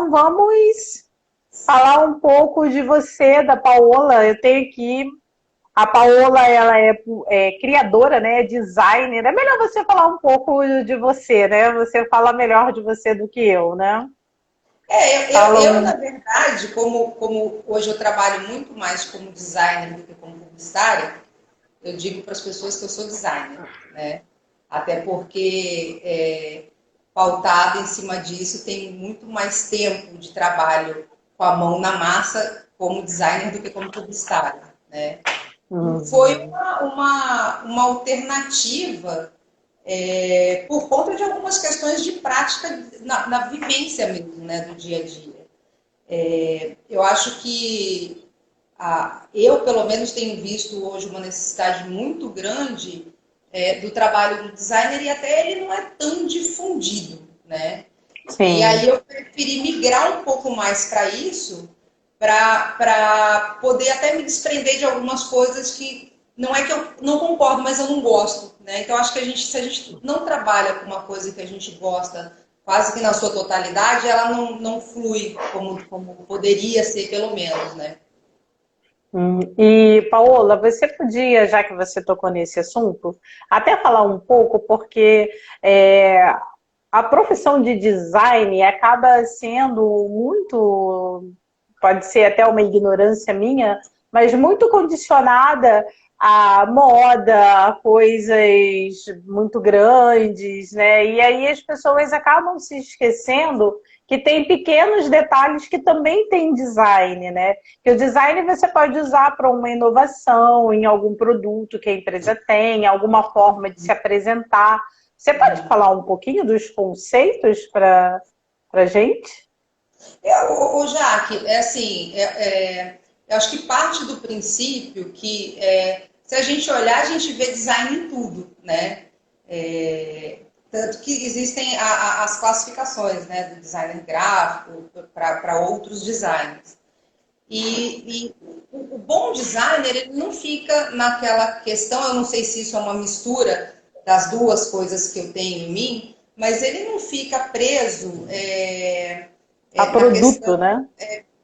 então vamos falar um pouco de você, da Paola. Eu tenho aqui... A Paola, ela é criadora, né, designer. É melhor você falar um pouco de você, né? Você fala melhor de você do que eu, né? Na verdade, como hoje eu trabalho muito mais como designer do que como publicitária, eu digo para as pessoas que eu sou designer, né? Até porque, pautado em cima disso, tem muito mais tempo de trabalho com a mão na massa como designer do que como publicitária, né? Foi uma alternativa por conta de algumas questões de prática na vivência mesmo, né, do dia a dia. Eu acho que eu, pelo menos, tenho visto hoje uma necessidade muito grande do trabalho do designer e até ele não é tão difundido, né? E Sim. aí eu preferi migrar um pouco mais para isso, para poder até me desprender de algumas coisas que não é que eu não concordo, mas eu não gosto, né? Então acho que se a gente não trabalha com uma coisa que a gente gosta quase que na sua totalidade, ela não flui como poderia ser, pelo menos, né? E, Paola, você podia, já que você tocou nesse assunto, até falar um pouco, porque a profissão de design acaba sendo muito, pode ser até uma ignorância minha, mas muito condicionada à moda, a coisas muito grandes, né? E aí as pessoas acabam se esquecendo que tem pequenos detalhes que também tem design, né? Que o design você pode usar para uma inovação em algum produto que a empresa tem, alguma forma de se apresentar. Você pode falar um pouquinho dos conceitos para a gente? Jaque, eu acho que parte do princípio que se a gente olhar, a gente vê design em tudo, né? Tanto que existem as classificações, né, do designer gráfico para outros designers. E o bom designer, ele não fica naquela questão, eu não sei se isso é uma mistura das duas coisas que eu tenho em mim, mas ele não fica preso A na produto, questão né?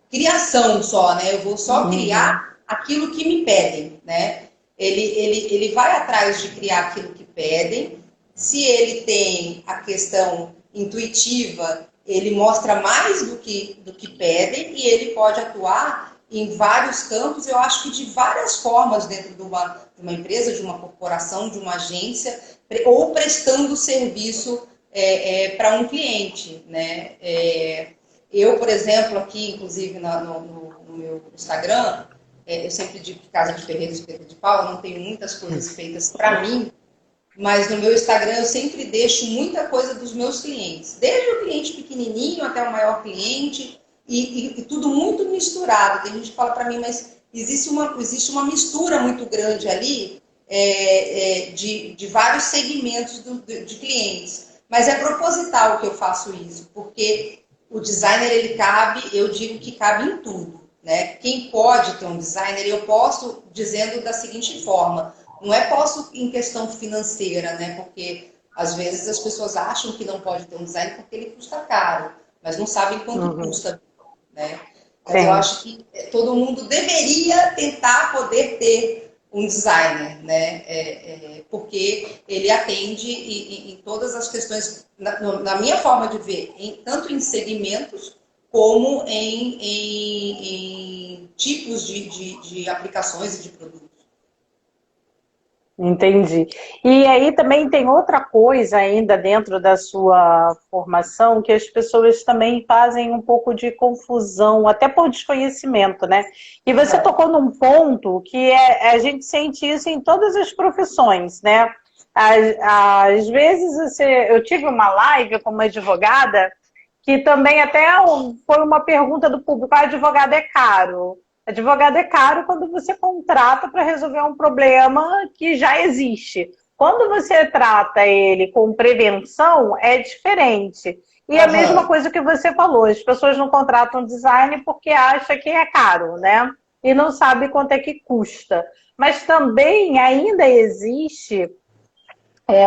criação só, né? Eu vou só Uhum. criar aquilo que me pedem, né? Ele vai atrás de criar aquilo que pedem. Se ele tem a questão intuitiva, ele mostra mais do que pedem e ele pode atuar em vários campos, eu acho que de várias formas dentro de uma empresa, de uma corporação, de uma agência, ou prestando serviço para um cliente, né? Eu, por exemplo, aqui, inclusive, no meu Instagram, eu sempre digo que casa de ferreiro, espeta de pau, eu não tenho muitas coisas feitas para mim, mas no meu Instagram eu sempre deixo muita coisa dos meus clientes, desde o cliente pequenininho até o maior cliente, e tudo muito misturado. Tem gente que fala para mim, mas existe uma mistura muito grande ali de vários segmentos de clientes. Mas é proposital que eu faço isso, porque o designer, ele cabe, eu digo que cabe em tudo, né? Quem pode ter um designer, eu posso dizendo da seguinte forma, não é posso em questão financeira, né? Porque às vezes as pessoas acham que não pode ter um design porque ele custa caro, mas não sabem quanto Uhum. custa, né? Mas eu Sim. acho que todo mundo deveria tentar poder ter um designer, né? Porque ele atende em todas as questões, na minha forma de ver, tanto em segmentos como em tipos de aplicações e de produtos. Entendi. E aí também tem outra coisa ainda dentro da sua formação que as pessoas também fazem um pouco de confusão, até por desconhecimento, né? E você tocou num ponto que a gente sente isso em todas as profissões, né? Às vezes eu tive uma live com uma advogada que também até foi uma pergunta do público, advogado é caro? Advogado é caro quando você contrata para resolver um problema que já existe. Quando você trata ele com prevenção, é diferente. E a mesma Aham. coisa que você falou, as pessoas não contratam design porque acham que é caro, né? E não sabe quanto é que custa. Mas também ainda existe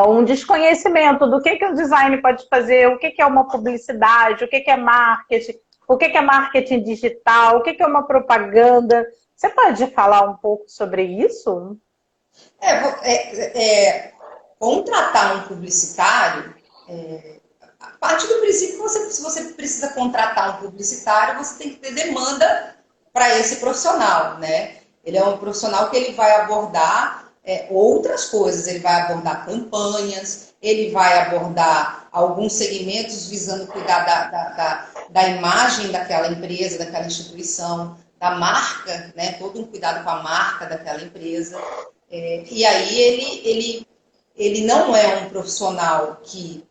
um desconhecimento do que o design pode fazer, o que é uma publicidade, o que é marketing. o que que é marketing digital, o que que é uma propaganda. Você pode falar um pouco sobre isso? Contratar um publicitário, a partir do princípio que se você precisa contratar um publicitário, você tem que ter demanda para esse profissional, né? Ele é um profissional que ele vai abordar outras coisas, ele vai abordar campanhas, ele vai abordar alguns segmentos visando cuidar da imagem daquela empresa, daquela instituição, da marca, né? Todo um cuidado com a marca daquela empresa. E aí ele não é um profissional que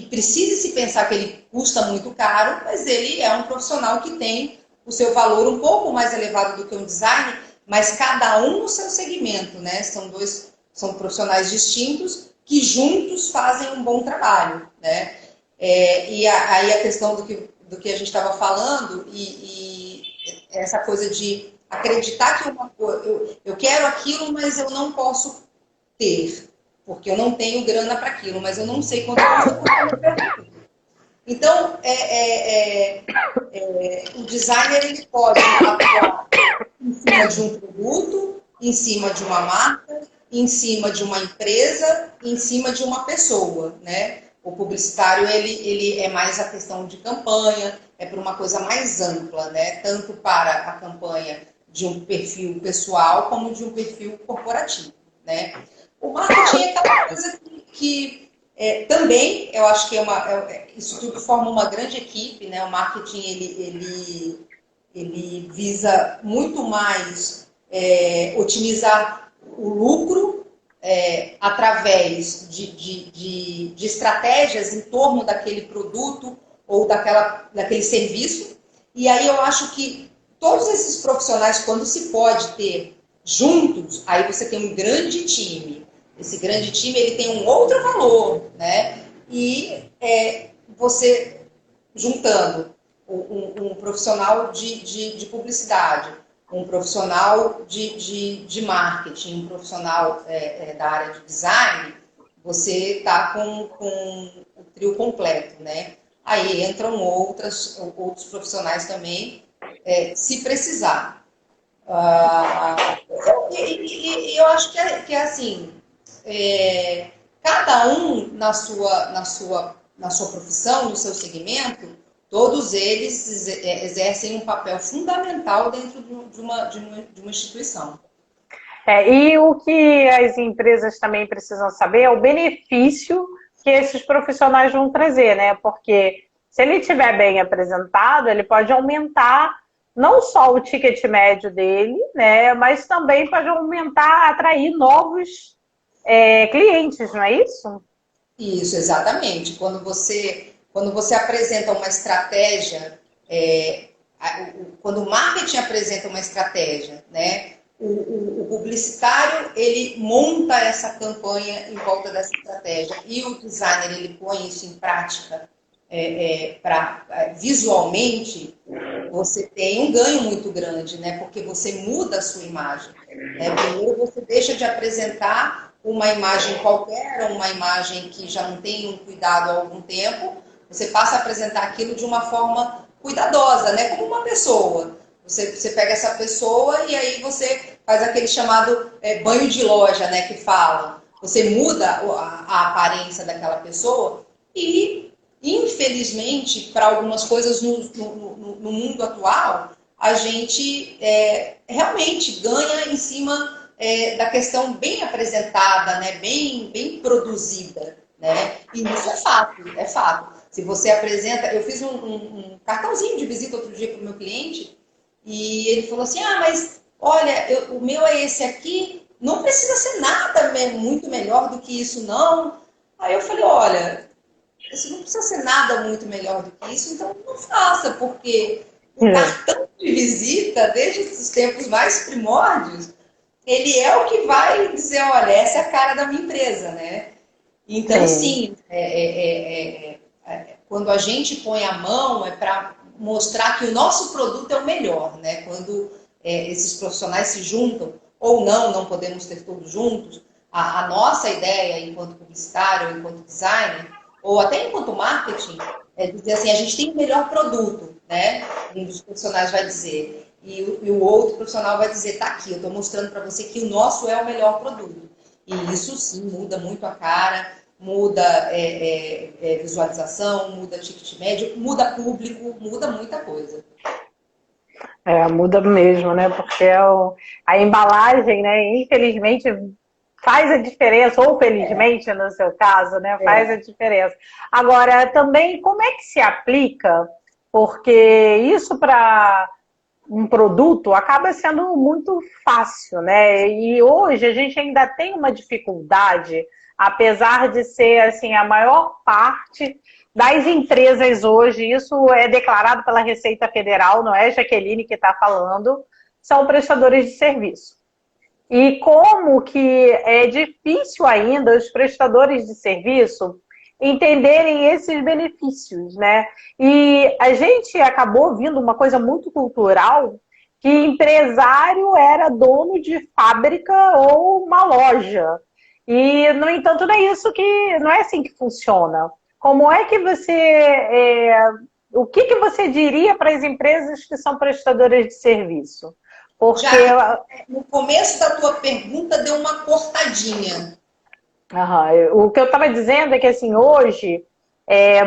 precise se pensar que ele custa muito caro, mas ele é um profissional que tem o seu valor um pouco mais elevado do que um design, mas cada um no seu segmento, né? São profissionais distintos que juntos fazem um bom trabalho, né? Aí a questão do que a gente estava falando e essa coisa de acreditar que eu quero aquilo, mas eu não posso ter, porque eu não tenho grana para aquilo, mas eu não sei quanto custa. Então, o designer ele pode atuar em cima de um produto, em cima de uma marca, em cima de uma empresa, em cima de uma pessoa, né? O publicitário ele é mais a questão de campanha, é por uma coisa mais ampla, né? Tanto para a campanha de um perfil pessoal como de um perfil corporativo, né? O marketing é aquela coisa que também, eu acho que isso tudo forma uma grande equipe, né? O marketing, ele visa muito mais otimizar o lucro através de estratégias em torno daquele produto ou daquele serviço. E aí eu acho que todos esses profissionais, quando se pode ter juntos, aí você tem um grande time. Esse grande time ele tem um outro valor, né? E você juntando um profissional de publicidade, um profissional de marketing, um profissional da área de design, você está com o trio completo, né? Aí entram outros profissionais também, se precisar. Eu acho que é assim, cada um na sua profissão, no seu segmento, todos eles exercem um papel fundamental dentro de uma instituição. E o que as empresas também precisam saber é o benefício que esses profissionais vão trazer, né? Porque se ele estiver bem apresentado, ele pode aumentar não só o ticket médio dele, né? Mas também pode aumentar, atrair novos clientes, não é isso? Isso, exatamente. Quando você apresenta uma estratégia, quando o marketing apresenta uma estratégia, né, o publicitário ele monta essa campanha em volta dessa estratégia e o designer ele põe isso em prática visualmente, você tem um ganho muito grande, né? Porque você muda a sua imagem. Né? Primeiro você deixa de apresentar uma imagem qualquer, uma imagem que já não tem um cuidado há algum tempo, você passa a apresentar aquilo de uma forma cuidadosa, né? Como uma pessoa. Você pega essa pessoa e aí você faz aquele chamado banho de loja, né? Que fala. Você muda a aparência daquela pessoa e, infelizmente, para algumas coisas no mundo atual, a gente realmente ganha em cima da questão bem apresentada, né? bem produzida. Né? E isso é fato, é fato. Se você apresenta... Eu fiz um cartãozinho de visita outro dia para o meu cliente e ele falou assim, mas olha, o meu é esse aqui, não precisa ser nada muito melhor do que isso, não. Aí eu falei, olha, isso não precisa ser nada muito melhor do que isso, então não faça, porque o cartão de visita, desde os tempos mais primórdios, ele é o que vai dizer, olha, essa é a cara da minha empresa, né? Então, sim, quando a gente põe a mão, é para mostrar que o nosso produto é o melhor, né? Quando esses profissionais se juntam, ou não podemos ter todos juntos, a nossa ideia, enquanto publicitário, enquanto designer, ou até enquanto marketing, é dizer assim, a gente tem o melhor produto, né? Um dos profissionais vai dizer. E o outro profissional vai dizer, tá aqui, eu estou mostrando para você que o nosso é o melhor produto. E isso sim muda muito a cara, muda visualização, muda ticket médio, muda público, muda muita coisa. Muda mesmo, né? Porque a embalagem, né, infelizmente, faz a diferença, ou felizmente no seu caso, né, faz a diferença. Agora, também, como é que se aplica? Porque isso para um produto acaba sendo muito fácil, né? E hoje a gente ainda tem uma dificuldade, apesar de ser assim a maior parte das empresas hoje, isso é declarado pela Receita Federal, não é Jaqueline que está falando, são prestadores de serviço. E como que é difícil ainda os prestadores de serviço entenderem esses benefícios, né? E a gente acabou vindo uma coisa muito cultural, que empresário era dono de fábrica ou uma loja. E, no entanto, não é assim que funciona. Como é que o que você diria para as empresas que são prestadoras de serviço? Porque Já no começo da tua pergunta deu uma cortadinha. O que eu estava dizendo é que assim, hoje é,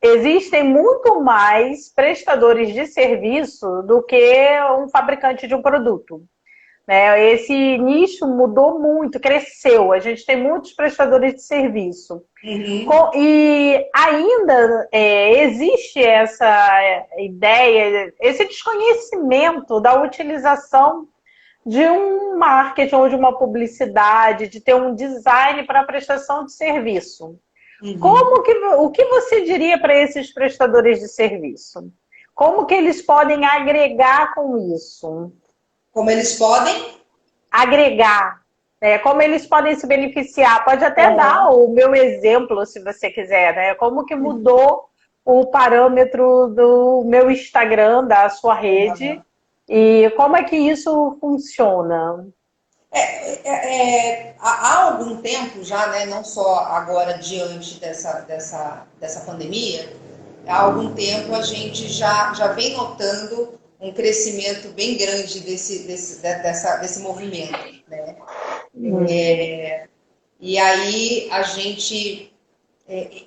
existem muito mais prestadores de serviço do que um fabricante de um produto. Né? Esse nicho mudou muito, cresceu. A gente tem muitos prestadores de serviço. Uhum. E ainda existe essa ideia, esse desconhecimento da utilização de um marketing ou de uma publicidade, de ter um design para prestação de serviço. Uhum. O que você diria para esses prestadores de serviço? Como que eles podem agregar com isso? Como eles podem? Agregar. Como eles podem se beneficiar? Pode até dar Uhum. o meu exemplo, se você quiser, né? Como que mudou o parâmetro do meu Instagram, da sua rede, Uhum. e como é que isso funciona? Há algum tempo já, né, não só agora diante dessa pandemia, há algum tempo a gente já vem notando um crescimento bem grande desse movimento, né? E aí a gente...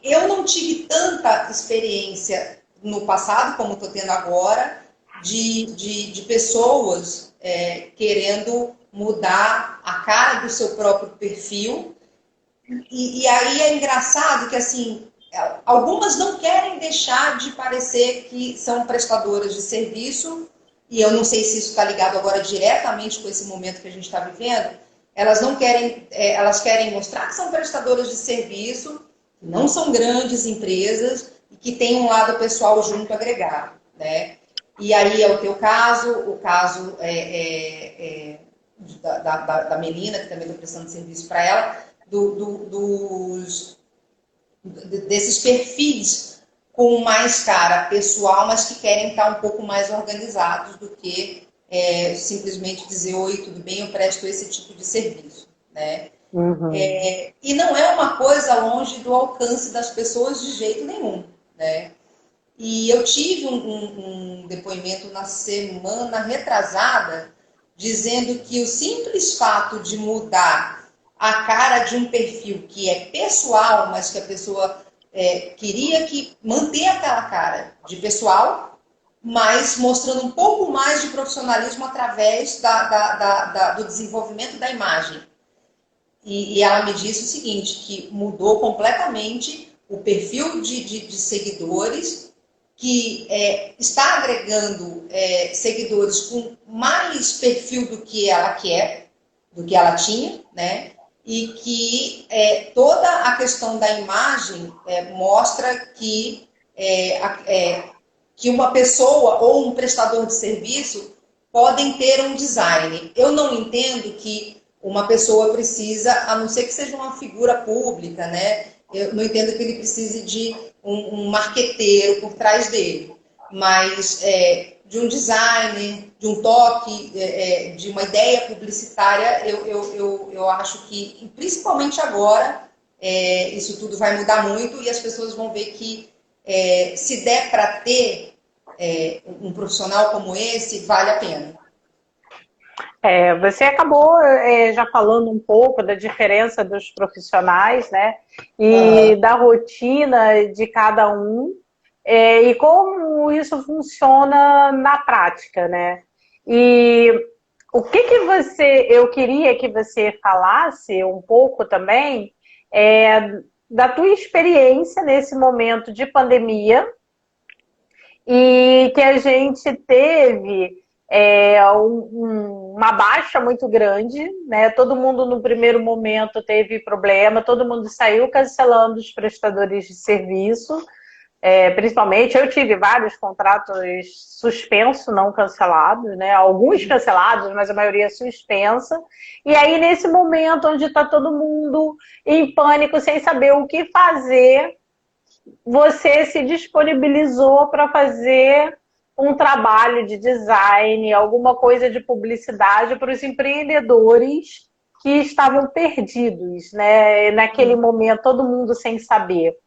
eu não tive tanta experiência no passado, como estou tendo agora, de pessoas querendo mudar a cara do seu próprio perfil. E aí é engraçado que, assim, algumas não querem deixar de parecer que são prestadoras de serviço, e eu não sei se isso está ligado agora diretamente com esse momento que a gente está vivendo. Elas não querem, elas querem mostrar que são prestadoras de serviço, que não são grandes empresas e que tem um lado pessoal junto agregado, né? E aí é o teu caso, o caso da Melina, que também estou prestando serviço para ela, desses perfis com mais cara pessoal, mas que querem estar um pouco mais organizados do que simplesmente dizer, oi, tudo bem, eu presto esse tipo de serviço, né? Uhum. E não é uma coisa longe do alcance das pessoas de jeito nenhum, né? E eu tive um depoimento na semana retrasada dizendo que o simples fato de mudar a cara de um perfil que é pessoal, mas que a pessoa queria que manter aquela cara de pessoal, mas mostrando um pouco mais de profissionalismo através do desenvolvimento da imagem. E ela me disse o seguinte, que mudou completamente o perfil de seguidores, que está agregando seguidores com mais perfil do que ela quer, do que ela tinha, né? E que toda a questão da imagem mostra que uma pessoa ou um prestador de serviço podem ter um design. Eu não entendo que uma pessoa precisa, a não ser que seja uma figura pública, né? Eu não entendo que ele precise de um marqueteiro por trás dele, mas de um designer, de um toque, de uma ideia publicitária, eu acho que, principalmente agora, isso tudo vai mudar muito e as pessoas vão ver que se der para ter um profissional como esse, vale a pena. Você acabou já falando um pouco da diferença dos profissionais, né? E da rotina de cada um, e como isso funciona na prática, né? E o que eu queria que você falasse um pouco também da tua experiência nesse momento de pandemia e que a gente teve uma baixa muito grande, né? Todo mundo no primeiro momento teve problema, todo mundo saiu cancelando os prestadores de serviço, principalmente eu tive vários contratos suspensos, não cancelados, né? Alguns cancelados, mas a maioria suspensa. E aí, nesse momento onde está todo mundo em pânico, sem saber o que fazer, você se disponibilizou para fazer um trabalho de design, alguma coisa de publicidade para os empreendedores que estavam perdidos, né? Naquele momento, todo mundo sem saber.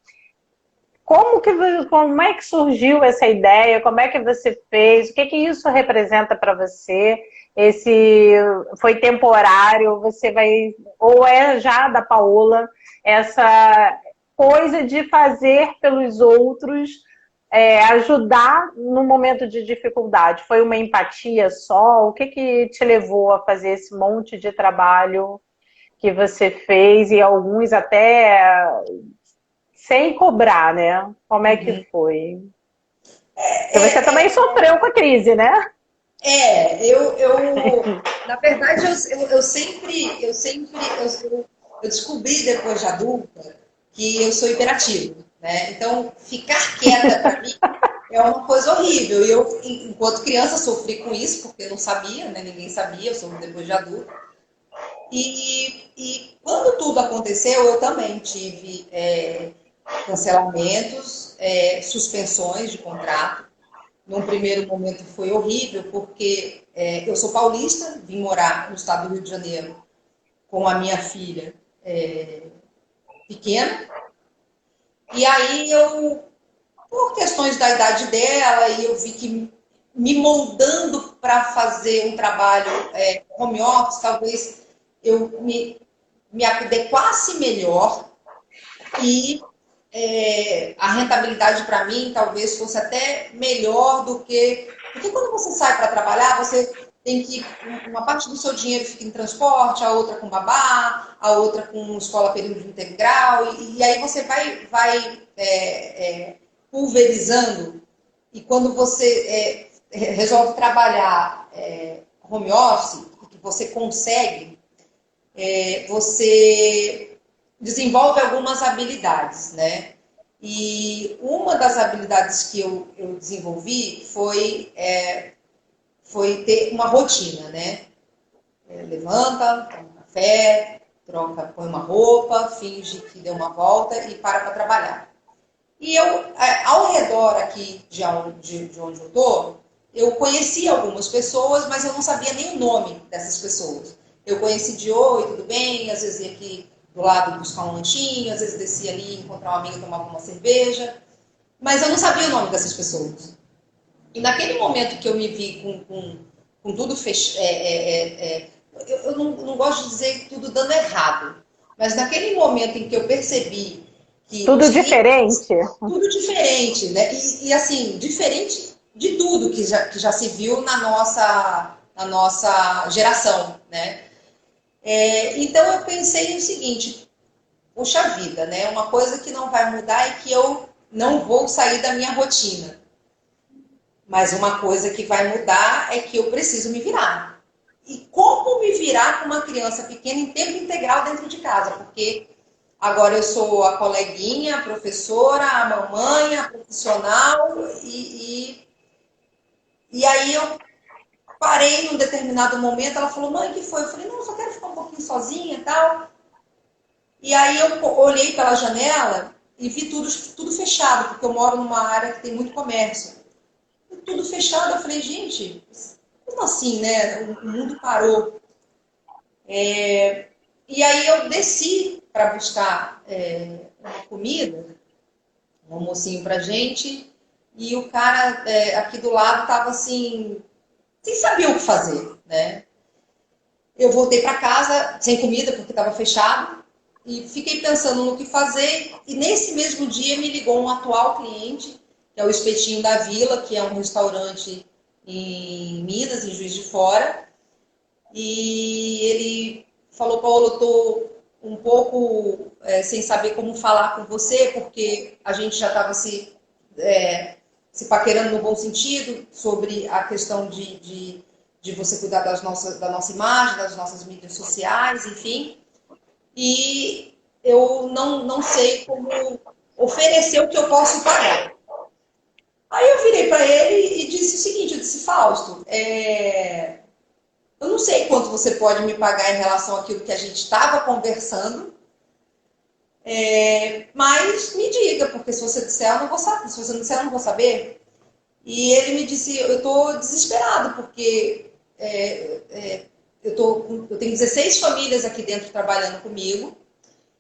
Como é que surgiu essa ideia? Como é que você fez? O que isso representa para você? Esse foi temporário? Você vai ou já da Paola essa coisa de fazer pelos outros, ajudar no momento de dificuldade? Foi uma empatia só? O que te levou a fazer esse monte de trabalho que você fez e alguns até sem cobrar, né? Como é que foi? Porque você também sofreu com a crise, né? Na verdade, eu descobri depois de adulta que eu sou hiperativa, né? Então, ficar quieta para mim é uma coisa horrível. E eu, enquanto criança, sofri com isso, porque eu não sabia, né? Ninguém sabia, eu sou depois de adulta. E quando tudo aconteceu, eu também tive cancelamentos, suspensões de contrato. Num primeiro momento foi horrível, porque eu sou paulista, vim morar no estado do Rio de Janeiro com a minha filha pequena. E aí por questões da idade dela, e eu vi que me moldando para fazer um trabalho home office, talvez eu me adequasse melhor e a rentabilidade para mim talvez fosse até melhor do que... Porque quando você sai para trabalhar, você tem que... Uma parte do seu dinheiro fica em transporte, a outra com babá, a outra com escola período integral, e aí você vai pulverizando. E quando você resolve trabalhar home office, que você consegue, você desenvolve algumas habilidades, né? E uma das habilidades que eu desenvolvi foi ter uma rotina, né? Levanta, toma um café, põe uma roupa, finge que deu uma volta e para trabalhar. E eu, ao redor aqui de onde eu estou, eu conheci algumas pessoas, mas eu não sabia nem o nome dessas pessoas. Eu conheci de oi, tudo bem, às vezes ia aqui do lado buscar um lanchinho, às vezes descia ali, encontrar uma amiga, tomava uma cerveja, mas eu não sabia o nome dessas pessoas. E naquele momento que eu me vi com tudo fechado, eu não gosto de dizer tudo dando errado, mas naquele momento em que eu percebi que tudo diferente. Tudo diferente, né? E assim, diferente de tudo que já se viu na nossa geração, né? Então eu pensei o seguinte, puxa vida, né? Uma coisa que não vai mudar é que eu não vou sair da minha rotina. Mas uma coisa que vai mudar é que eu preciso me virar. E como me virar com uma criança pequena em tempo integral dentro de casa? Porque agora eu sou a coleguinha, a professora, a mamãe, a profissional, e aí eu parei num determinado momento, ela falou, mãe, o que foi? Eu falei, não, eu só quero ficar um pouquinho sozinha e tal. E aí eu olhei pela janela e vi tudo fechado, porque eu moro numa área que tem muito comércio. E tudo fechado, eu falei, gente, como assim, né? O mundo parou. E aí eu desci para buscar uma comida um almocinho pra gente, e o cara aqui do lado tava assim, sem saber o que fazer, né? Eu voltei para casa sem comida porque estava fechado e fiquei pensando no que fazer. E nesse mesmo dia me ligou um atual cliente, que é o Espetinho da Vila, que é um restaurante em Minas, em Juiz de Fora. E ele falou: Paulo, eu estou um pouco sem saber como falar com você, porque a gente já estava se paquerando no bom sentido sobre a questão de você cuidar da nossa imagem, das nossas mídias sociais, enfim. E eu não sei como oferecer o que eu posso pagar. Aí eu virei para ele e disse o seguinte, eu disse, Fausto, eu não sei quanto você pode me pagar em relação àquilo que a gente estava conversando, mas me diga, porque se você disser, eu não vou saber. Se você não disser, eu não vou saber. E ele me disse, eu estou desesperado, porque eu tenho 16 famílias aqui dentro trabalhando comigo,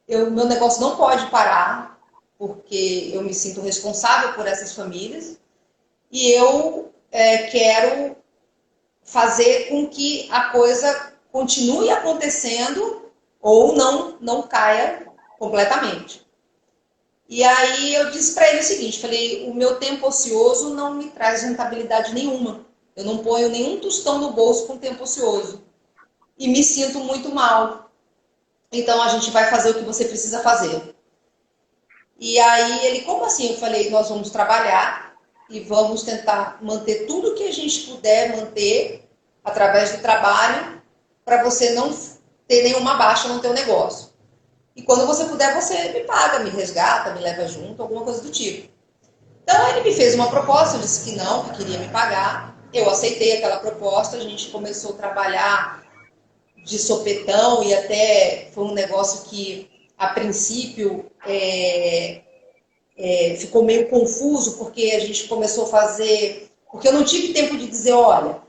meu negócio não pode parar, porque eu me sinto responsável por essas famílias, e eu quero fazer com que a coisa continue acontecendo ou não caia completamente. E aí eu disse para ele o seguinte, falei, o meu tempo ocioso não me traz rentabilidade nenhuma. Eu não ponho nenhum tostão no bolso com tempo ocioso. E me sinto muito mal. Então a gente vai fazer o que você precisa fazer. E aí ele, como assim? Eu falei, nós vamos trabalhar e vamos tentar manter tudo que a gente puder manter através do trabalho para você não ter nenhuma baixa no teu negócio. E quando você puder, você me paga, me resgata, me leva junto, alguma coisa do tipo. Então ele me fez uma proposta, eu disse que não, que queria me pagar. Eu aceitei aquela proposta, a gente começou a trabalhar de sopetão e até foi um negócio que, a princípio, ficou meio confuso, porque a gente começou a fazer... Porque eu não tive tempo de dizer, olha,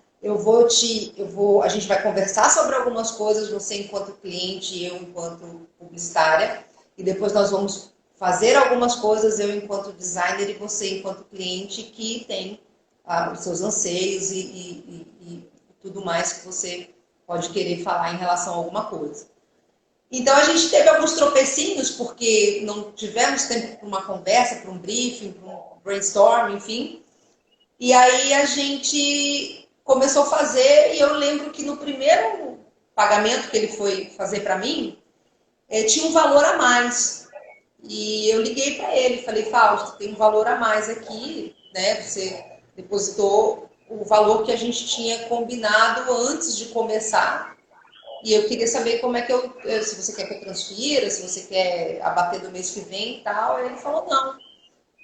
a gente vai conversar sobre algumas coisas, você enquanto cliente, eu enquanto publicitária, e depois nós vamos fazer algumas coisas, eu enquanto designer e você enquanto cliente, que tem os seus anseios e tudo mais que você pode querer falar em relação a alguma coisa. Então a gente teve alguns tropecinhos, porque não tivemos tempo para uma conversa, para um briefing, para um brainstorm, enfim. E aí a gente começou a fazer, e eu lembro que no primeiro pagamento que ele foi fazer para mim, tinha um valor a mais. E eu liguei para ele, falei, Fausto, tem um valor a mais aqui, né? Você depositou o valor que a gente tinha combinado antes de começar. E eu queria saber como é que se você quer que eu transfira, se você quer abater do mês que vem e tal. Aí ele falou, não.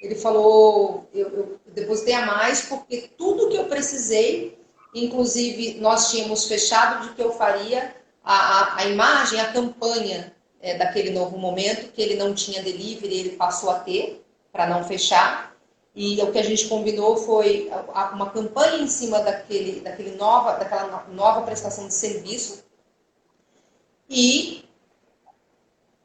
Ele falou, eu depositei a mais porque tudo que eu precisei, inclusive nós tínhamos fechado de que eu faria a imagem, a campanha daquele novo momento, que ele não tinha delivery, ele passou a ter, para não fechar. E o que a gente combinou foi uma campanha em cima daquela nova prestação de serviço. E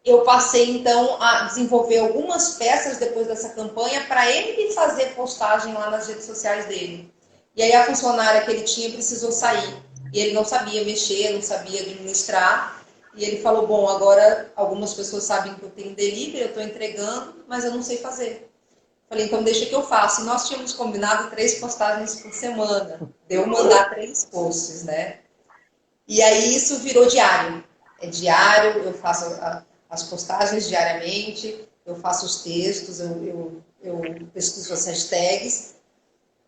eu passei, então, a desenvolver algumas peças depois dessa campanha para ele fazer postagem lá nas redes sociais dele. E aí a funcionária que ele tinha precisou sair. E ele não sabia mexer, não sabia administrar. E ele falou, bom, agora algumas pessoas sabem que eu tenho delivery, eu estou entregando, mas eu não sei fazer. Falei, então deixa que eu faço. E nós tínhamos combinado 3 postagens por semana. Deu mandar 3 posts, né? E aí isso virou diário. É diário, eu faço as postagens diariamente, eu faço os textos, eu pesquiso as hashtags.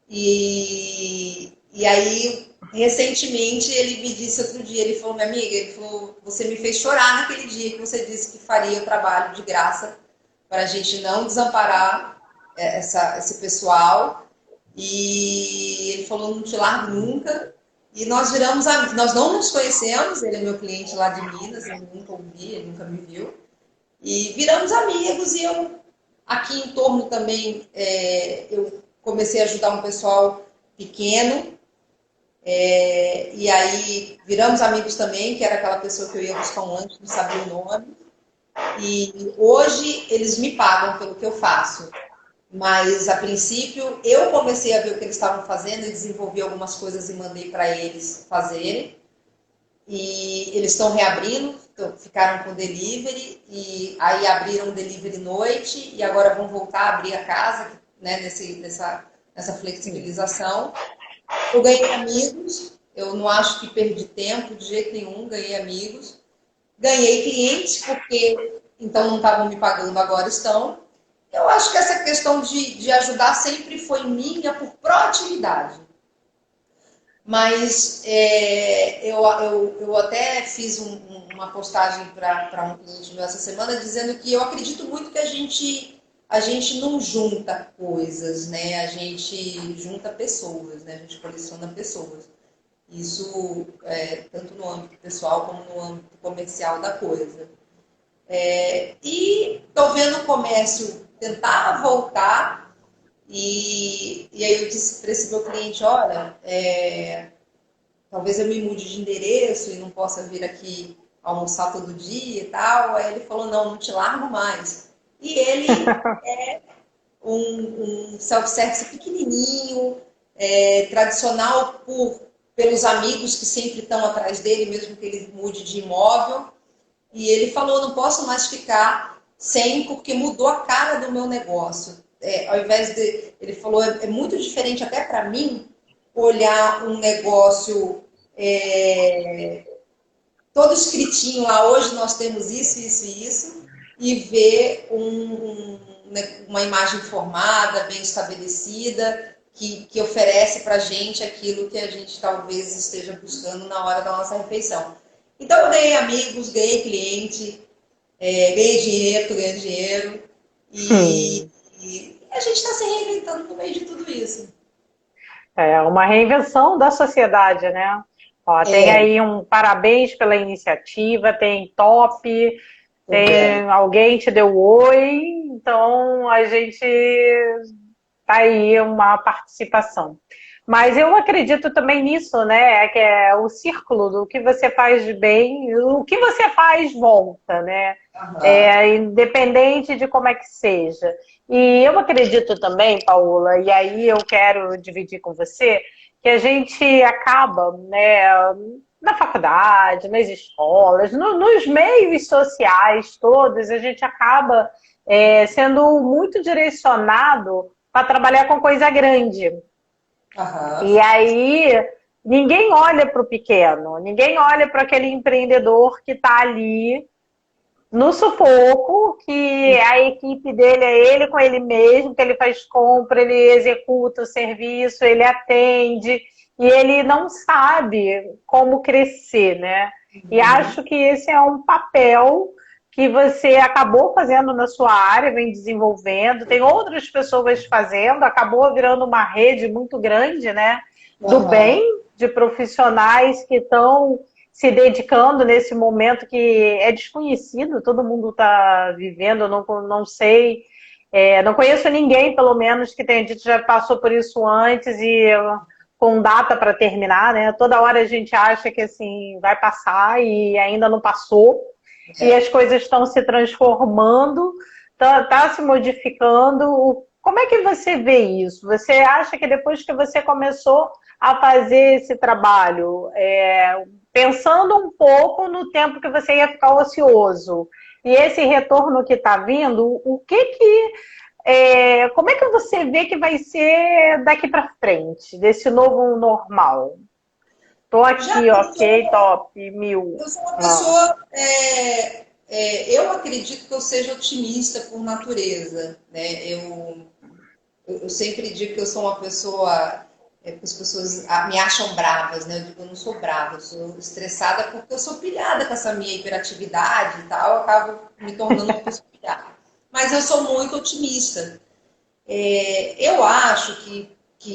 E aí, recentemente, ele me disse outro dia, ele falou, minha amiga, ele falou, você me fez chorar naquele dia que você disse que faria o trabalho de graça para a gente não desamparar esse pessoal. E ele falou, não te largo nunca. E nós viramos amigos. Nós não nos conhecemos, ele é meu cliente lá de Minas, eu nunca o vi, ele nunca me viu. E viramos amigos e eu, aqui em torno também, eu comecei a ajudar um pessoal pequeno. E aí viramos amigos também, que era aquela pessoa que eu ia buscar um lanche, não sabia o nome. E hoje eles me pagam pelo que eu faço. Mas, a princípio, eu comecei a ver o que eles estavam fazendo e desenvolvi algumas coisas e mandei para eles fazerem. E eles estão reabrindo, ficaram com delivery, e aí abriram o delivery noite, e agora vão voltar a abrir a casa, né, nessa flexibilização. Eu ganhei amigos, eu não acho que perdi tempo de jeito nenhum, ganhei amigos. Ganhei clientes, porque então não estavam me pagando, agora estão. Eu acho que essa questão de ajudar sempre foi minha por proatividade. Mas eu até fiz uma postagem para um cliente meu essa semana dizendo que eu acredito muito que a gente não junta coisas, né? A gente junta pessoas, né? A gente coleciona pessoas. Isso tanto no âmbito pessoal como no âmbito comercial da coisa. E estou vendo o comércio tentar voltar e aí eu disse para esse meu cliente, olha, talvez eu me mude de endereço e não possa vir aqui almoçar todo dia e tal. Aí ele falou, não, não te largo mais. E ele é um self-service pequenininho, tradicional pelos amigos que sempre estão atrás dele, mesmo que ele mude de imóvel. E ele falou, não posso mais ficar sem, porque mudou a cara do meu negócio. Ao invés de... Ele falou, é muito diferente até para mim olhar um negócio todo escritinho lá, hoje nós temos isso, isso e isso, e ver uma imagem formada, bem estabelecida, que oferece para a gente aquilo que a gente talvez esteja buscando na hora da nossa refeição. Então, eu ganhei amigos, ganhei cliente, ganhei dinheiro, tô ganhando dinheiro, e a gente está se reinventando no meio de tudo isso. É uma reinvenção da sociedade, né? Ó, tem É, aí um parabéns pela iniciativa, tem top, é. tem alguém te deu oi, então a gente tá aí uma participação. Mas eu acredito também nisso, né? Que é o círculo do que você faz de bem, o que você faz volta, né? Aham, Independente de como é que seja. E eu acredito também, Paula, e aí eu quero dividir com você, que a gente acaba, né, na faculdade, nas escolas, nos meios sociais todos, a gente acaba sendo muito direcionado para trabalhar com coisa grande. aham. E aí ninguém olha para o pequeno, ninguém olha para aquele empreendedor que está ali no sufoco, que a equipe dele é ele com ele mesmo, que ele faz compra, ele executa o serviço, ele atende, e ele não sabe como crescer, né? E Uhum. acho que esse é um papel que você acabou fazendo na sua área, vem desenvolvendo, tem outras pessoas fazendo, acabou virando uma rede muito grande, né? Do Aham. bem, de profissionais que estão se dedicando nesse momento que é desconhecido, todo mundo está vivendo, eu não sei, não conheço ninguém, pelo menos, que tenha dito que já passou por isso antes e com data para terminar, né? Toda hora a gente acha que assim vai passar e ainda não passou, e É. as coisas estão se transformando, tá se modificando. Como é que você vê isso? Você acha que depois que você começou a fazer esse trabalho, pensando um pouco no tempo que você ia ficar ocioso, e esse retorno que está vindo, como é que você vê que vai ser daqui para frente, desse novo normal? Tô Já aqui, ok, pensou? top, mil. Eu sou uma Ah. pessoa. Eu acredito que eu seja otimista por natureza, né? Eu sempre digo que eu sou uma pessoa. As pessoas me acham bravas, né? Eu digo, eu não sou brava, eu sou estressada porque eu sou pilhada com essa minha hiperatividade e tal, eu acabo me tornando uma pessoa pilhada. Mas eu sou muito otimista. Eu acho que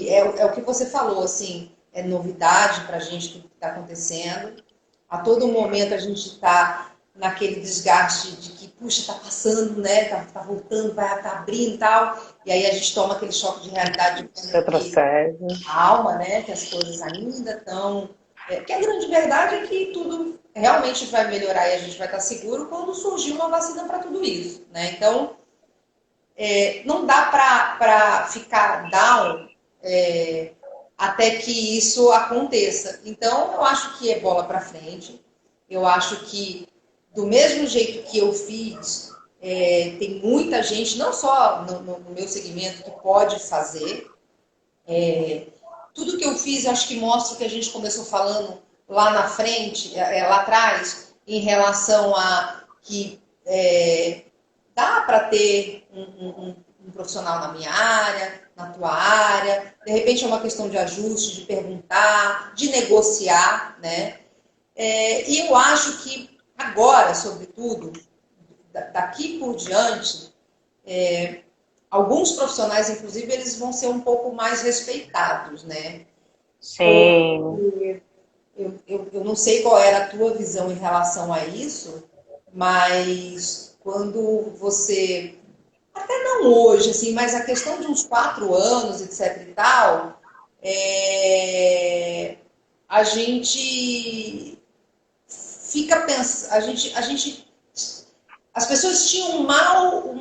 é o que você falou, assim, é novidade para a gente tudo que está acontecendo. A todo momento a gente está naquele desgaste de que, puxa, está passando, né? Tá voltando, vai tá abrindo e tal. E aí a gente toma aquele choque de realidade de que Retrocede. calma, né? Que as coisas ainda estão. Que a grande verdade é que tudo realmente vai melhorar e a gente vai estar seguro quando surgir uma vacina para tudo isso, né? Então, não dá para ficar down até que isso aconteça. Então, eu acho que é bola para frente. Eu acho que, do mesmo jeito que eu fiz, tem muita gente, não só no meu segmento, que pode fazer. Tudo que eu fiz, acho que mostra o que a gente começou falando lá na frente, lá atrás, em relação a que dá para ter um profissional na minha área, na tua área, de repente é uma questão de ajuste, de perguntar, de negociar, né? E eu acho que agora, sobretudo, daqui por diante, alguns profissionais, inclusive, eles vão ser um pouco mais respeitados, né? Sim. Eu não sei qual era a tua visão em relação a isso, mas quando você, até não hoje, assim, mas a questão de uns 4 anos, etc e tal, a gente fica pensando, as pessoas tinham um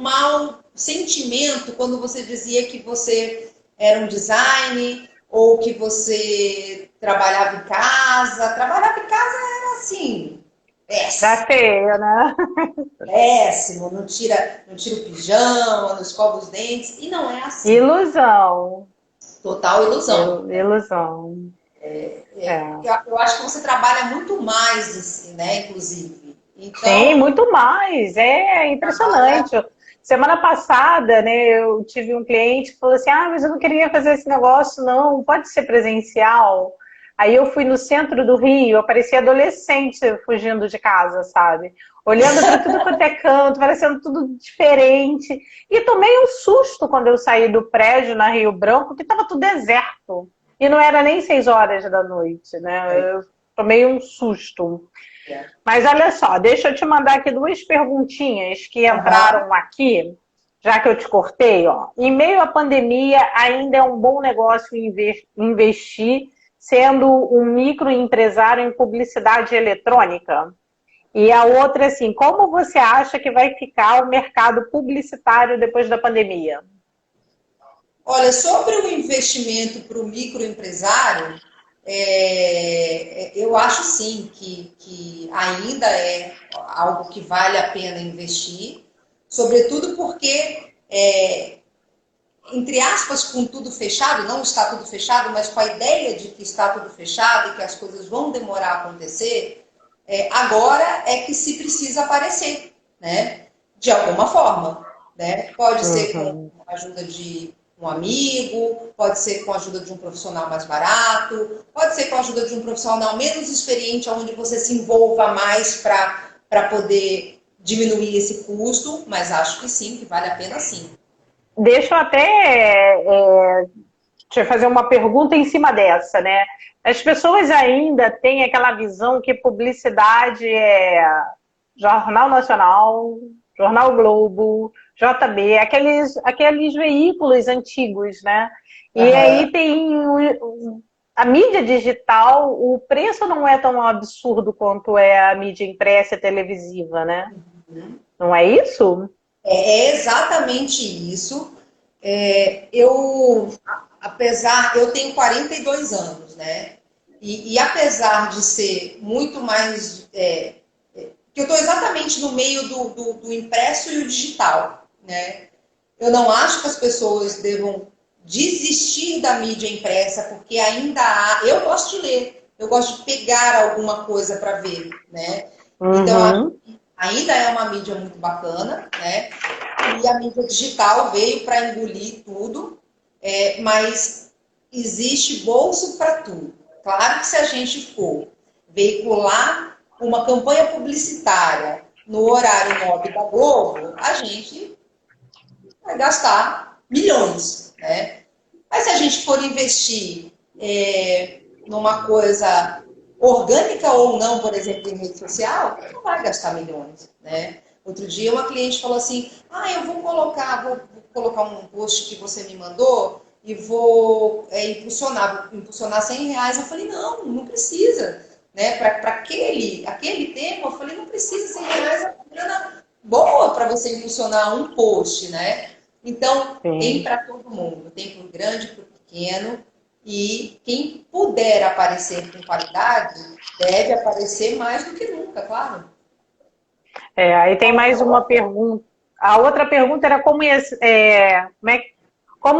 mau sentimento quando você dizia que você era um design ou que você trabalhava em casa. Trabalhava em casa era assim, Dá péssimo, feio, né? péssimo. Não tira o pijama, não escova os dentes. E não é assim. Ilusão. Total ilusão. Ilusão. É. Eu acho que você trabalha muito mais, assim, né, inclusive. Sim, Então, muito mais. É trabalha. impressionante. Semana passada, né, eu tive um cliente que falou assim: ah, mas eu não queria fazer esse negócio, não, pode ser presencial. Aí eu fui no centro do Rio, eu parecia adolescente fugindo de casa, sabe? Olhando para tudo quanto é canto, parecendo tudo diferente. E tomei um susto quando eu saí do prédio na Rio Branco, que estava tudo deserto. E não era nem 6 horas da noite, né? Eu tomei um susto. Mas olha só, deixa eu te mandar aqui 2 perguntinhas que Aham. entraram aqui, já que eu te cortei. Ó. Em meio à pandemia, ainda é um bom negócio investir sendo um microempresário em publicidade eletrônica? E a outra, assim, como você acha que vai ficar o mercado publicitário depois da pandemia? Olha, sobre o investimento para o microempresário, eu acho sim que ainda é algo que vale a pena investir, sobretudo porque, entre aspas, com tudo fechado, não está tudo fechado, mas com a ideia de que está tudo fechado e que as coisas vão demorar a acontecer, agora é que se precisa aparecer, né? De alguma forma, né? Pode ser com Uhum. a ajuda de um amigo, pode ser com a ajuda de um profissional mais barato, pode ser com a ajuda de um profissional menos experiente, onde você se envolva mais para poder diminuir esse custo, mas acho que sim, que vale a pena sim. Deixa eu até te fazer uma pergunta em cima dessa, né? As pessoas ainda têm aquela visão que publicidade é Jornal Nacional, Jornal Globo, JB, aqueles veículos antigos, né? E Aham. aí tem a mídia digital, o preço não é tão absurdo quanto é a mídia impressa e televisiva, né? Não é isso? É exatamente isso. Eu tenho 42 anos, né? E apesar de ser muito mais. Que eu estou exatamente no meio do impresso e o digital, né? Eu não acho que as pessoas devam desistir da mídia impressa, porque ainda há. Eu gosto de ler, eu gosto de pegar alguma coisa para ver, né? Então, Uhum. ainda é uma mídia muito bacana, né? E a mídia digital veio para engolir tudo, mas existe bolso para tudo. Claro que se a gente for veicular uma campanha publicitária no horário nobre da Globo, a gente vai gastar milhões, né? Mas se a gente for investir numa coisa orgânica ou não, por exemplo, em rede social, não vai gastar milhões, né? Outro dia uma cliente falou assim, eu vou colocar um post que você me mandou e vou impulsionar R$ 100. Eu falei, não precisa, né? Para aquele tema, eu falei, não precisa, R$ 100 é uma grana boa para você impulsionar um post, né? Então, tem Sim. para todo mundo, tem para o grande, para o pequeno, e quem puder aparecer com qualidade, deve aparecer mais do que nunca, claro. Aí tem mais uma pergunta. A outra pergunta era como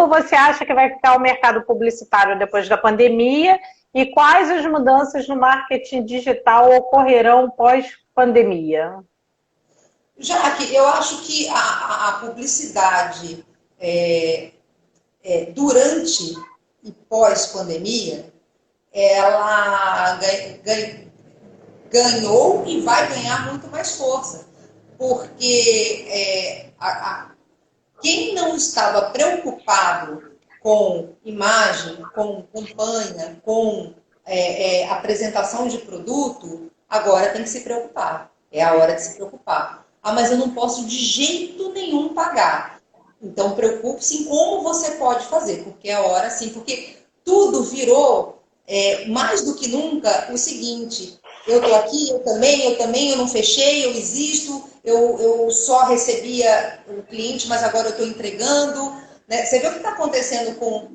você acha que vai ficar o mercado publicitário depois da pandemia e quais as mudanças no marketing digital ocorrerão pós-pandemia? Já que eu acho que a publicidade durante e pós-pandemia, ela ganhou e vai ganhar muito mais força. Porque quem não estava preocupado com imagem, com campanha, com apresentação de produto, agora tem que se preocupar. É a hora de se preocupar. Ah, mas eu não posso de jeito nenhum pagar. Então, preocupe-se em como você pode fazer, porque é a hora sim, porque tudo virou, mais do que nunca, o seguinte: eu estou aqui, eu também, eu não fechei, eu existo, eu só recebia o cliente, mas agora eu estou entregando. Né? Você vê o que está acontecendo com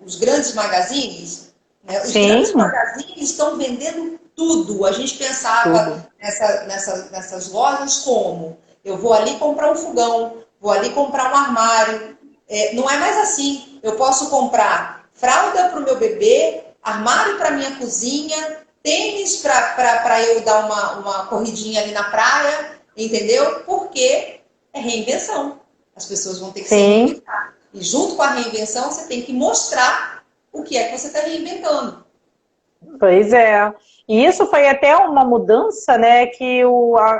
os grandes magazines? Né? Os grandes Sim, magazines estão vendendo tudo. A gente tudo. pensava nessas lojas como: eu vou ali comprar um fogão, vou ali comprar um armário. Não é mais assim. Eu posso comprar fralda para o meu bebê, armário para minha cozinha, tênis para eu dar uma corridinha ali na praia, entendeu? Porque é reinvenção. As pessoas vão ter que se Sim, reinventar. E junto com a reinvenção, você tem que mostrar o que é que você está reinventando. pois é. E isso foi até uma mudança, né, que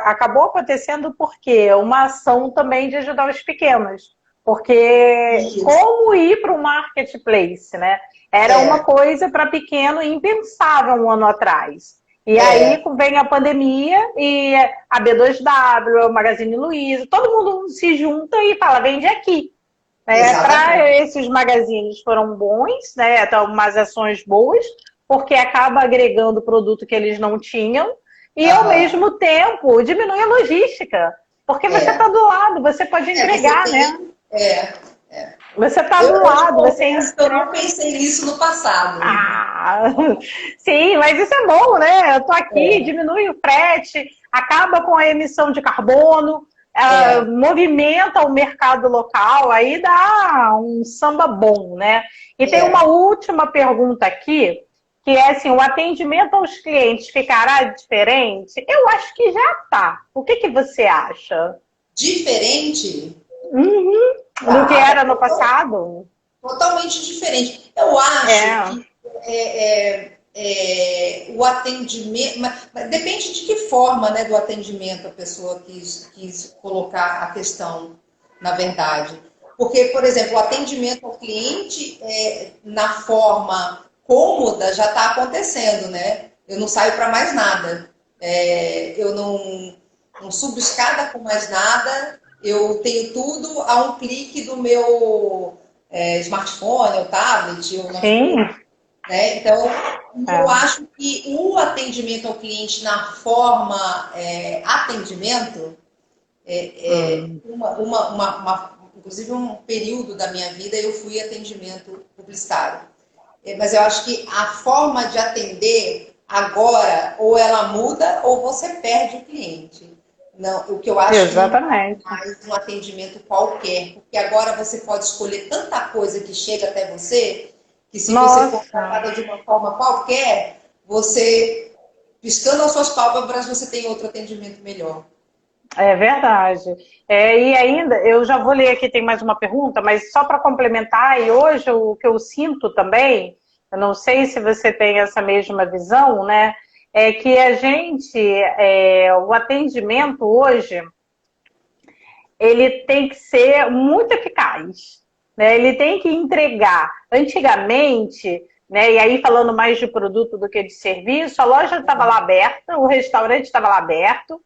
acabou acontecendo porque uma ação também de ajudar os pequenos. Porque Isso. como ir para o marketplace, né? Era uma É, coisa para pequeno impensável um ano atrás. E aí é, vem a pandemia e a B2W, o Magazine Luiza, todo mundo se junta e fala, vende aqui. Para exatamente. esses magazines foram bons, né? Então, umas ações boas, porque acaba agregando produto que eles não tinham, e ao Aham, mesmo tempo diminui a logística, porque você está é. do lado, você pode Você entregar, né? tem. É. Você está do Eu te lado, você confesso que eu não entrega. pensei nisso no passado. Ah, sim, mas isso é bom, né? Eu tô aqui, É, diminui o frete, acaba com a emissão de carbono, é, movimenta o mercado local, aí dá um samba bom, né? E tem uma é. última pergunta aqui, que é assim, o atendimento aos clientes ficará diferente? Eu acho que já tá. O que que você acha? Diferente? Uhum. Do que Tá, era no passado? totalmente diferente. Eu acho É, que o atendimento, mas depende de que forma, né, do atendimento a pessoa quis colocar a questão, na verdade. Porque, por exemplo, o atendimento ao cliente na forma cômoda já está acontecendo, né? Eu não saio para mais nada. Eu não subo escada com mais nada. Eu tenho tudo a um clique do meu smartphone, ou tablet, ou sim. notebook. Né? Então, eu É. acho que o atendimento ao cliente na forma atendimento, Hum. inclusive um período da minha vida eu fui atendimento publicitário. Mas eu acho que a forma de atender agora, ou ela muda, ou você perde o cliente. Não, o que eu acho que não é Exatamente. mais um atendimento qualquer, porque agora você pode escolher tanta coisa que chega até você, que se você for Nossa, tratada de uma forma qualquer, você, piscando as suas pálpebras, você tem outro atendimento melhor. é verdade. E ainda, eu já vou ler aqui, tem mais uma pergunta, mas só para complementar, e hoje o que eu sinto também, eu não sei se você tem essa mesma visão, né? É que o atendimento hoje, ele tem que ser muito eficaz, né? Ele tem que entregar. Antigamente, né, e aí falando mais de produto do que de serviço, a loja estava lá aberta, o restaurante estava lá aberto,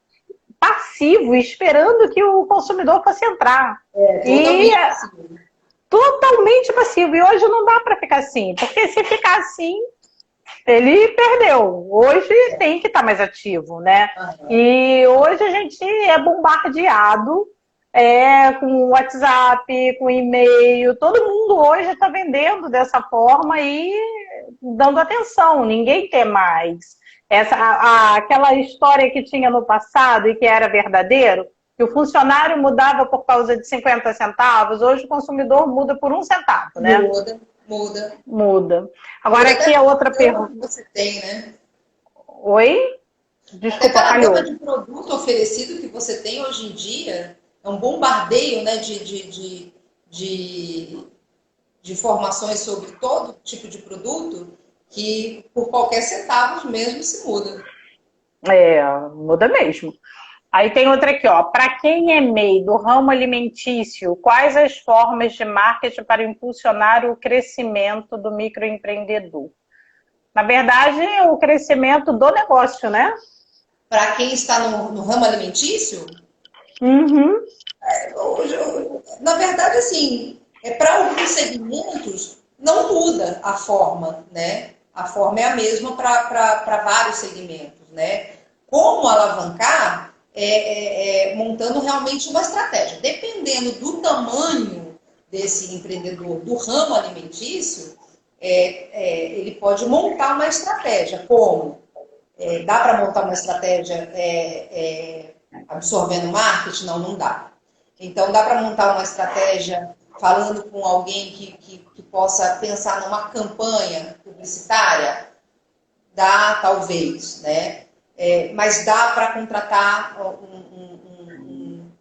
passivo, esperando que o consumidor fosse entrar. E Totalmente possível. totalmente passivo. E hoje não dá para ficar assim, porque se ficar assim, ele perdeu. Hoje tem que estar mais ativo, né? Uhum. E hoje a gente é bombardeado com WhatsApp, com e-mail. Todo mundo hoje está vendendo dessa forma e dando atenção. Ninguém quer mais. Aquela história que tinha no passado e que era verdadeiro, que o funcionário mudava por causa de 50 centavos, hoje o consumidor muda por 1 centavo, né? Muda. Agora aqui é outra pergunta. Que você tem, né? Oi? Desculpa, até falhou. De produto oferecido que você tem hoje em dia é um bombardeio, né, de informações sobre todo tipo de produto que por qualquer centavo mesmo se muda. Muda mesmo. Aí tem outra aqui, ó. Para quem é MEI do ramo alimentício, quais as formas de marketing para impulsionar o crescimento do microempreendedor? Na verdade, o crescimento do negócio, né? Para quem está no ramo alimentício? Uhum. Na verdade, assim, para alguns segmentos não muda a forma, né? A forma é a mesma para vários segmentos, né? Como alavancar? Montando realmente uma estratégia. Dependendo do tamanho desse empreendedor do ramo alimentício, ele pode montar uma estratégia. Como? Dá para montar uma estratégia absorvendo marketing? Não, não dá. Então, dá para montar uma estratégia falando com alguém que possa pensar numa campanha publicitária? Dá, talvez, né? Mas dá para contratar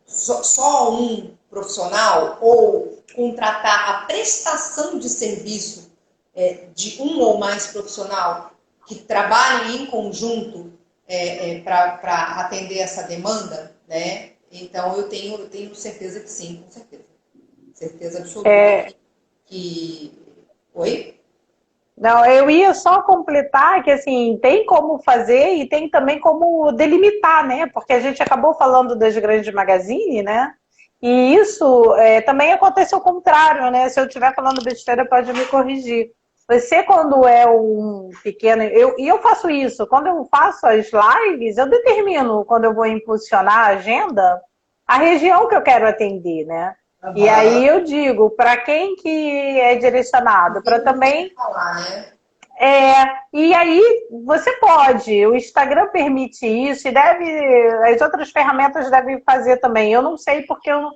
só um profissional ou contratar a prestação de serviço de um ou mais profissional que trabalhem em conjunto para atender essa demanda, né? Então, eu tenho certeza que sim, com certeza. Certeza absoluta Oi? Não, eu ia só completar que, assim, tem como fazer e tem também como delimitar, né? Porque a gente acabou falando das grandes magazines, né? E isso também acontece ao contrário, né? Se eu estiver falando besteira, pode me corrigir. Você, quando é um pequeno... E eu faço isso. Quando eu faço as lives, eu determino, quando eu vou impulsionar a agenda, a região que eu quero atender, né? Uhum. E aí eu digo, para quem que é direcionado? Para também... falar, né? E aí você pode, o Instagram permite isso e as outras ferramentas devem fazer também. Eu não sei porque eu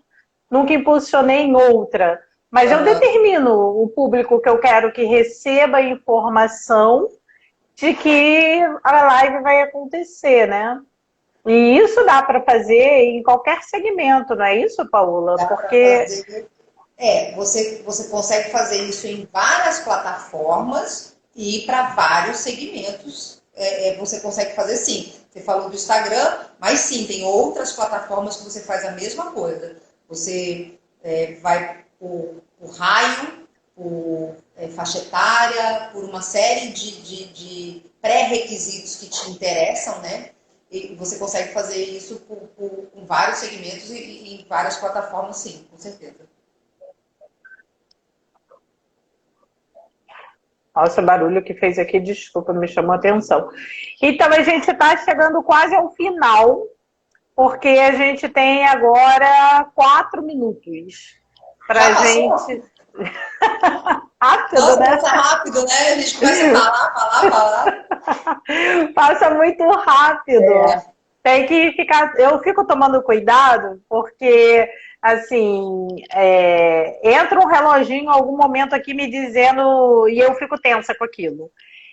nunca impulsionei em outra, mas eu determino o público que eu quero que receba a informação de que a live vai acontecer, né? E isso dá para fazer em qualquer segmento, não é isso, Paula? Porque você consegue fazer isso em várias plataformas e para vários segmentos você consegue fazer sim. Você falou do Instagram, mas sim, tem outras plataformas que você faz a mesma coisa. Você vai por raio, por faixa etária, por uma série de pré-requisitos que te interessam, né? E você consegue fazer isso com vários segmentos e em várias plataformas, sim, com certeza. Nossa, o barulho que fez aqui, desculpa, me chamou a atenção. Então, a gente está chegando quase ao final, porque a gente tem agora 4 minutos para gente... Rápido, nossa, né? passa rápido, né? A gente começa a falar. Passa muito rápido. Tem que ficar... Eu fico tomando cuidado, porque... assim, entra um reloginho em algum momento aqui me dizendo, e eu fico tensa com aquilo.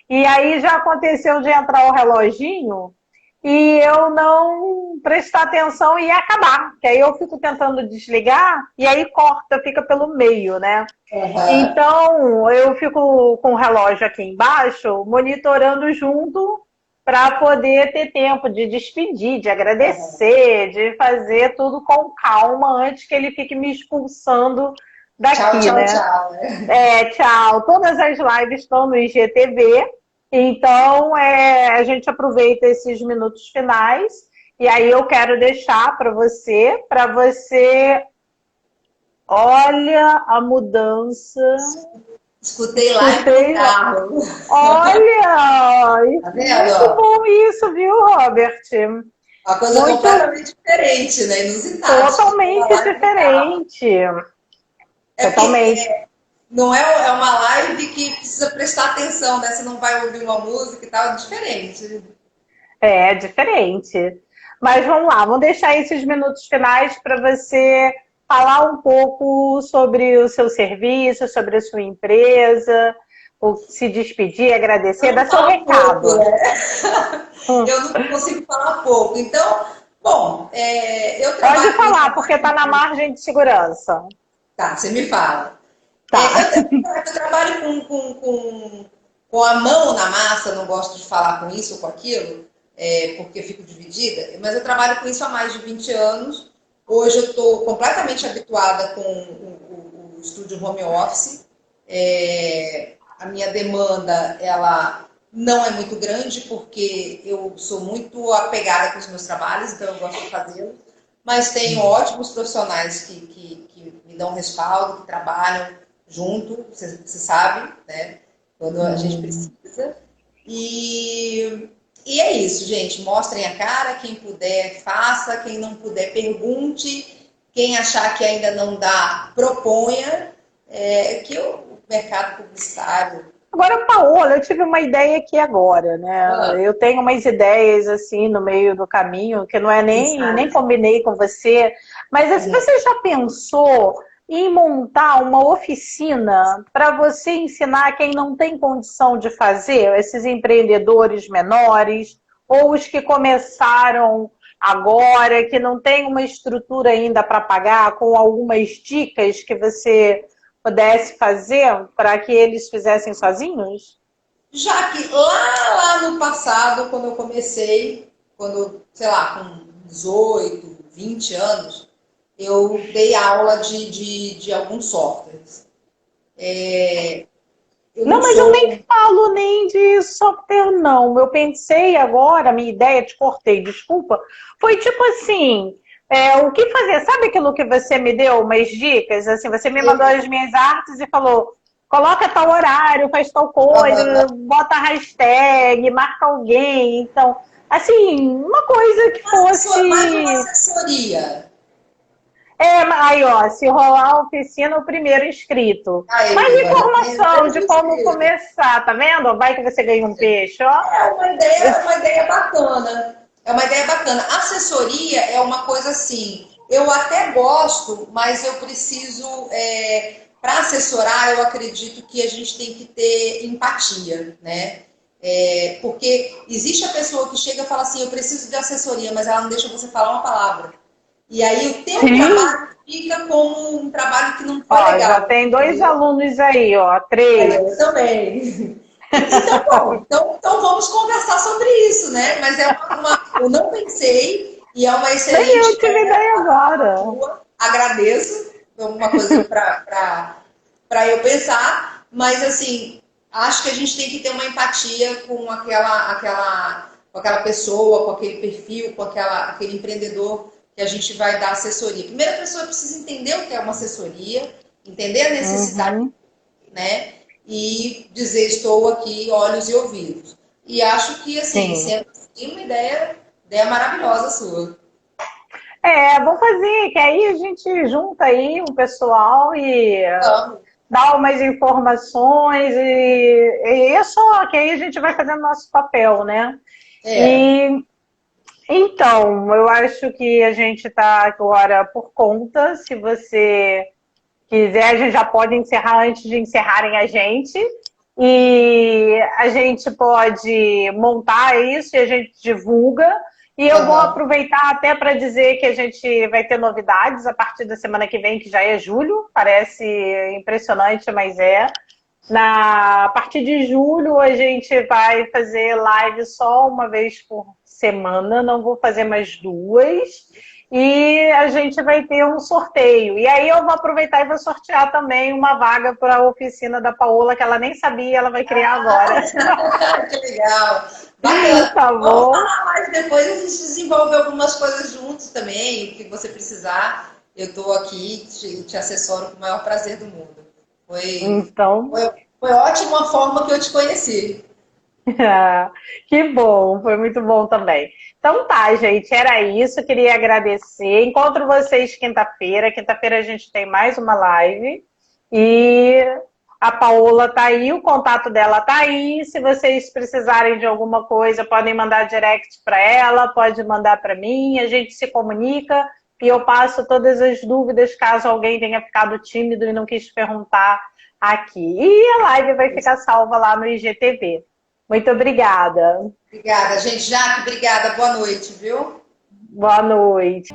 E aí já aconteceu de entrar o reloginho e eu não prestar atenção e acabar. Que aí eu fico tentando desligar e aí corta, fica pelo meio, né? Uhum. Então, eu fico com o relógio aqui embaixo, monitorando junto para poder ter tempo de despedir, de agradecer, de fazer tudo com calma antes que ele fique me expulsando daqui, tchau, né? Tchau, né? Tchau. Todas as lives estão no IGTV, então a gente aproveita esses minutos finais e aí eu quero deixar para você, olha a mudança... Escutei lá no carro. Olha! Tá muito bom isso, viu, Robert? Uma coisa Muito, completamente diferente, né? Inusitada. totalmente diferente. É porque Totalmente. não é uma live que precisa prestar atenção, né? Você não vai ouvir uma música e tal, é diferente. É diferente. Mas vamos lá, vamos deixar esses minutos finais para você falar um pouco sobre o seu serviço, sobre a sua empresa, ou se despedir, agradecer, Eu não dar seu falo pouco, recado. né? Hum. Eu não consigo falar pouco. Então, bom, eu Pode trabalho com isso falar, há porque mais está na de... margem de segurança. Tá, você me fala. Tá. Eu trabalho com a mão na massa, não gosto de falar com isso ou com aquilo, porque eu fico dividida, mas eu trabalho com isso há mais de 20 anos. Hoje eu estou completamente habituada com o estúdio home office. A minha demanda, ela não é muito grande, porque eu sou muito apegada com os meus trabalhos, então eu gosto de fazê-los, mas tenho ótimos profissionais que me dão respaldo, que trabalham junto, você sabe, né? Quando a gente precisa. E é isso, gente. Mostrem a cara, quem puder, faça, quem não puder, pergunte. Quem achar que ainda não dá, proponha. Que o mercado publicitário. Agora, Paola, eu tive uma ideia aqui agora, né? Ah, Eu tenho umas ideias assim no meio do caminho que não é nem insight. combinei com você, mas assim, Uhum. você já pensou em montar uma oficina para você ensinar quem não tem condição de fazer, esses empreendedores menores ou os que começaram agora, que não tem uma estrutura ainda para pagar, com algumas dicas que você pudesse fazer para que eles fizessem sozinhos? Já que lá no passado, quando eu comecei, sei lá, com 18, 20 anos, eu dei aula de alguns softwares. Eu Não, não mas eu nem sou. falo nem de software, não. Eu pensei agora, minha ideia, te cortei, desculpa, foi tipo assim, o que fazer? Sabe aquilo que você me deu, umas dicas? Assim, você me mandou as minhas artes e falou, coloca tal horário, faz tal coisa, bota hashtag, marca alguém. Então, assim, uma coisa que Mais uma fosse assessoria. aí, ó, se rolar a oficina, o primeiro inscrito. Mais Aí, ó, já tem informação de menos como inscritos. começar, tá vendo? Vai que você ganha um peixe, ó. É uma ideia bacana. É uma ideia bacana. Assessoria é uma coisa assim. Eu até gosto, mas eu preciso. Para assessorar, eu acredito que a gente tem que ter empatia, né? Porque existe a pessoa que chega e fala assim: eu preciso de assessoria, mas ela não deixa você falar uma palavra. E aí o teu Sim. trabalho fica como um trabalho que não foi Ó, já legal, tem dois entendeu? alunos aí, ó, Eu três. também. Então, bom, então vamos conversar sobre isso, né? Mas eu não pensei e é uma Nem excelente eu tive ideia ideia a agora. tua. Agradeço, é uma coisa para eu pensar, mas assim, acho que a gente tem que ter uma empatia com aquela pessoa, com aquele perfil, com aquele empreendedor que a gente vai dar assessoria. Primeiro, a pessoa precisa entender o que é uma assessoria, entender a necessidade, Uhum. né? E dizer estou aqui, olhos e ouvidos. E acho que, assim, Sim. sendo assim, uma ideia maravilhosa sua. Vamos fazer, que aí a gente junta aí o pessoal e Vamos. dá umas informações e é só, que aí a gente vai fazendo nosso papel, né? É. E então, eu acho que a gente está agora por conta. Se você quiser, a gente já pode encerrar antes de encerrarem a gente. E a gente pode montar isso e a gente divulga. E eu vou Uhum. aproveitar até para dizer que a gente vai ter novidades a partir da semana que vem, que já é julho. Parece impressionante, mas é. A partir de julho, a gente vai fazer live só uma vez por semana, não vou fazer mais duas. E a gente vai ter um sorteio. E aí eu vou aproveitar e vou sortear também uma vaga para a oficina da Paola, que ela nem sabia, ela vai criar agora. Que legal. Bacana. Tá Vamos bom? falar mais depois, a gente desenvolve algumas coisas juntos também, o que você precisar. Eu estou aqui, te assessoro com o maior prazer do mundo. Foi, Então, foi, foi ótima a forma que eu te conheci. Que bom, foi muito bom também. Então tá, gente, era isso. Queria agradecer. Encontro vocês quinta-feira. Quinta-feira a gente tem mais uma live. E a Paola tá aí, o contato dela tá aí. Se vocês precisarem de alguma coisa, podem mandar direct para ela, pode mandar para mim. A gente se comunica e eu passo todas as dúvidas caso alguém tenha ficado tímido e não quis perguntar aqui. E a live vai ficar salva lá no IGTV. Muito obrigada. Obrigada, gente. Jaque, obrigada. Boa noite, viu? Boa noite.